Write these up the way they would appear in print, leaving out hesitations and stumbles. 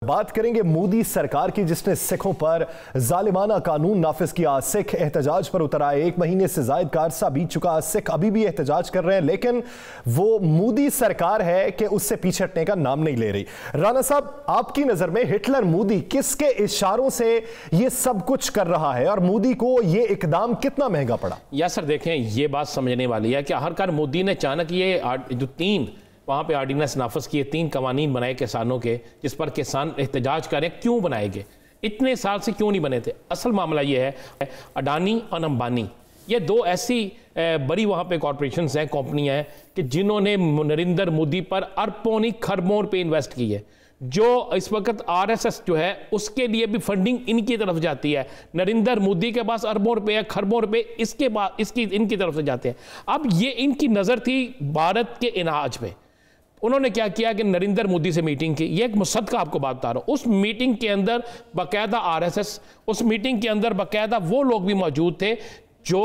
बात करेंगे मोदी सरकार की, जिसने सिखों पर जालिमाना कानून नाफिज किया। सिख एहतजाज पर उतर आए। 1 महीने से ज्यादा का अरसा बीत चुका। सिख अभी भी एहतजाज कर रहे हैं, लेकिन वो मोदी सरकार है कि उससे पीछे हटने का नाम नहीं ले रही। राना साहब, आपकी नजर में हिटलर मोदी किसके इशारों से ये सब कुछ कर रहा है और मोदी को ये इकदाम कितना महंगा पड़ा? या सर देखें, ये बात समझने वाली है कि आखिरकार मोदी ने अचानक ये जो 3 वहाँ पे आर्डिनेंस नाफिज किए, 3 कवानीन बनाए किसानों के, जिस पर किसान एहतजाज करें, क्यों बनाए गए? इतने साल से क्यों नहीं बने थे? असल मामला ये है, अडानी और अंबानी, ये 2 ऐसी बड़ी वहाँ पे कॉरपोरेशंस हैं, कंपनियाँ हैं कि जिन्होंने नरेंद्र मोदी पर अरबों नहीं खरबों पे इन्वेस्ट की है। जो इस वक्त आरएसएस जो है उसके लिए भी फंडिंग इनकी तरफ जाती है। नरेंद्र मोदी के पास अरबों रुपए है, खरबों रुपए इसके बाद इनकी तरफ से जाते हैं। अब ये इनकी नज़र थी भारत के इनाज पे। उन्होंने क्या किया कि नरेंद्र मोदी से मीटिंग की। ये एक मुसद्दका आपको बात बता रहा हूं। उस मीटिंग के अंदर बाकायदा आरएसएस, उस मीटिंग के अंदर बाकायदा वो लोग भी मौजूद थे जो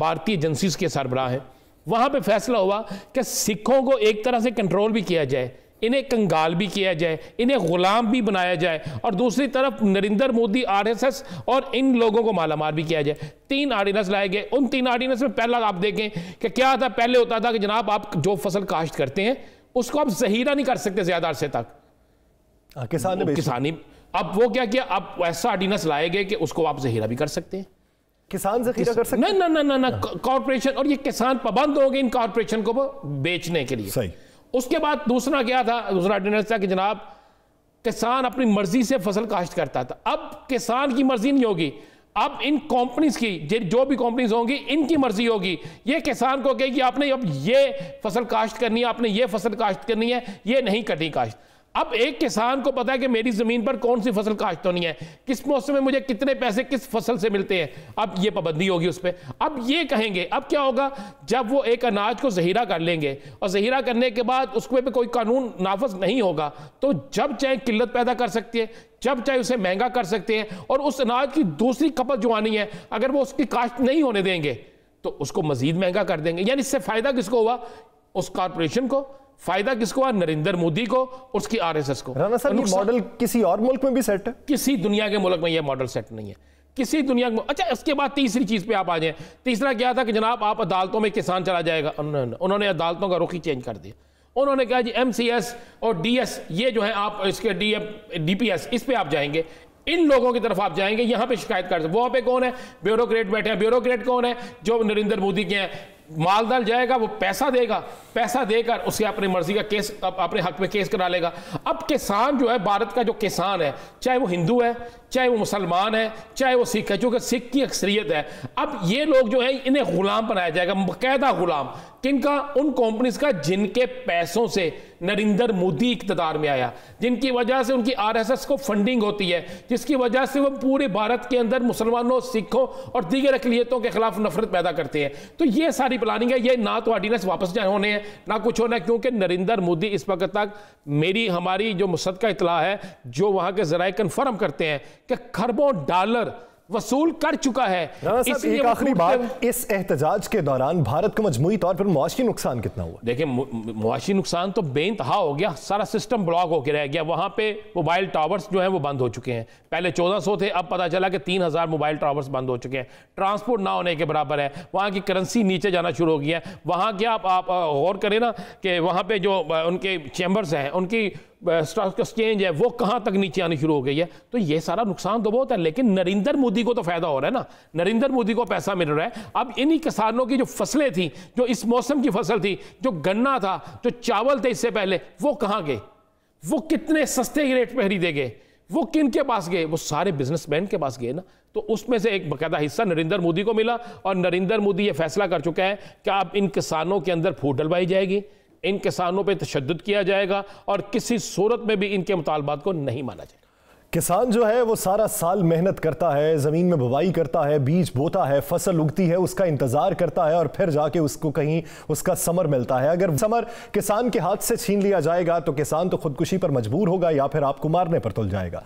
भारतीय एजेंसीज के सरबराह हैं। वहां पे फैसला हुआ कि सिखों को एक तरह से कंट्रोल भी किया जाए, इन्हें कंगाल भी किया जाए, इन्हें गुलाम भी बनाया जाए, और दूसरी तरफ नरेंद्र मोदी, आरएसएस और इन लोगों को मालामाल भी किया जाए। 3 आर्डिनेंस लाए गए। उन 3 आर्डिनेंस में पहला आप देखें कि क्या था। पहले होता था कि जनाब आप जो फसल काश्त करते हैं उसको आप जहीरा नहीं कर सकते ज्यादा अरसे तक, किसानी। अब वो क्या किया, अब ऐसा आर्डिनेंस लाए गए कि उसको आप जहीरा भी कर सकते हैं, किसान जखीरा कर सकते हैं। ना कॉर्पोरेशन, और ये किसान पाबंद हो गए इन कॉर्पोरेशन को बेचने के लिए। सही। उसके बाद दूसरा क्या था, दूसरा ऑर्डिनेंस था कि जनाब किसान अपनी मर्जी से फसल काश्त करता था। अब किसान की मर्जी नहीं होगी, अब इन कंपनीज की, जो भी कंपनीज होंगी, इनकी मर्जी होगी। ये किसान को कहेगी आपने अब ये फसल काश्त करनी है, आपने ये फसल काश्त करनी है, ये नहीं करनी काश्त। अब एक किसान को पता है कि मेरी जमीन पर कौन सी फसल काश्त होनी है, किस मौसम में मुझे कितने पैसे किस फसल से मिलते हैं, अब ये पाबंदी होगी उस पर। अब ये कहेंगे, अब क्या होगा, जब वो एक अनाज को जहीरा कर लेंगे और जहीरा करने के बाद उसके पे कोई कानून नाफिज नहीं होगा, तो जब चाहे किल्लत पैदा कर सकती है, जब चाहे उसे महंगा कर सकते हैं, और उस अनाज की दूसरी खपत जो आनी है अगर वो उसकी काश्त नहीं होने देंगे तो उसको मजीद महंगा कर देंगे। यानी इससे फायदा किसको हुआ? उस कॉर्पोरेशन को। फायदा किसको हुआ? नरेंद्र मोदी को, उसकी आरएसएस को। राना साहब, ये मॉडल किसी और मुल्क में भी सेट है? किसी दुनिया के मुल्क में यह मॉडल सेट नहीं है, किसी दुनिया में। अच्छा, इसके बाद तीसरी चीज पे आप आ जाए। तीसरा क्या था कि जनाब आप अदालतों में किसान चला जाएगा। उन्होंने अदालतों का रुख ही चेंज कर दिया। उन्होंने कहा जी एमसीएस और डीएस, ये जो है आप इसके डीपीएस, इस पे आप जाएंगे, इन लोगों की तरफ आप जाएंगे, यहां पे शिकायत कर सकते। वहां पे कौन है? ब्यूरोक्रेट बैठे हैं। ब्यूरोक्रेट कौन है? जो नरेंद्र मोदी के हैं। मालदार जाएगा, वो पैसा देगा, पैसा देकर उसके अपनी मर्जी का केस, अपने हक में केस करा लेगा। अब किसान जो है, भारत का जो किसान है, चाहे वो हिंदू है, चाहे वो मुसलमान है, चाहे वो सिख है, चूंकि सिख की अक्सरियत है, अब ये लोग जो है इन्हें गुलाम बनाया जाएगा, बाकायदा गुलाम। किनका? उन कंपनीज का जिनके पैसों से नरेंद्र मोदी इख्तियार में आया, जिनकी वजह से उनकी आरएसएस को फंडिंग होती है, जिसकी वजह से वो पूरे भारत के अंदर मुसलमानों, सिखों और दीगर अक़लियतों के खिलाफ नफरत पैदा करते हैं। तो ये सारी प्लानिंग है। ये ना तो ऑर्डिनेंस वापस होने हैं, ना कुछ होना है, क्योंकि नरेंद्र मोदी इस वक्त तक, हमारी जो मुसद्दका इत्तला है, जो वहां के जराए कन्फर्म करते हैं कि खरबों डॉलर वसूल कर चुका है। एक आखिरी बात, इस एहतजाज के दौरान भारत को मजमूई तौर पर मुआशी नुकसान कितना हुआ? देखिए, मुआशी नुकसान तो बेइंतहा हो गया। सारा सिस्टम ब्लॉक होकर रह गया। वहां पे मोबाइल टावर्स जो हैं वो बंद हो चुके हैं। पहले 1400 थे, अब पता चला कि 3000 मोबाइल टावर्स बंद हो चुके हैं। ट्रांसपोर्ट ना होने के बराबर है। वहां की करेंसी नीचे जाना शुरू हो गया है। वहां क्या आप गौर करें ना कि वहां पे जो उनके चैम्बर्स हैं, उनकी स्टॉक एक्सचेंज है, वो कहां तक नीचे आनी शुरू हो गई है। तो ये सारा नुकसान तो बहुत है, लेकिन नरेंद्र मोदी को तो फायदा हो रहा है ना, नरेंद्र मोदी को पैसा मिल रहा है। अब इन्हीं किसानों की जो फसलें थी, जो इस मौसम की फसल थी, जो गन्ना था, जो चावल थे इससे पहले, वो कहां गए? वो कितने सस्ते रेट पर खरीदे गए? वो किन के पास गए? वो सारे बिजनेसमैन के पास गए ना। तो उसमें से एक बाकायदा हिस्सा नरेंद्र मोदी को मिला, और नरेंद्र मोदी ये फैसला कर चुका है कि अब इन किसानों के अंदर फूट डलवाई जाएगी, इन किसानों पे तशद्दुद किया जाएगा, और किसी सूरत में भी इनके मुतालबात को नहीं माना जाएगा। किसान जो है वो सारा साल मेहनत करता है, जमीन में बुवाई करता है, बीज बोता है, फसल उगती है, उसका इंतजार करता है, और फिर जाके उसको कहीं उसका समर मिलता है। अगर समर किसान के हाथ से छीन लिया जाएगा तो किसान तो खुदकुशी पर मजबूर होगा या फिर आपको मारने पर तुल जाएगा।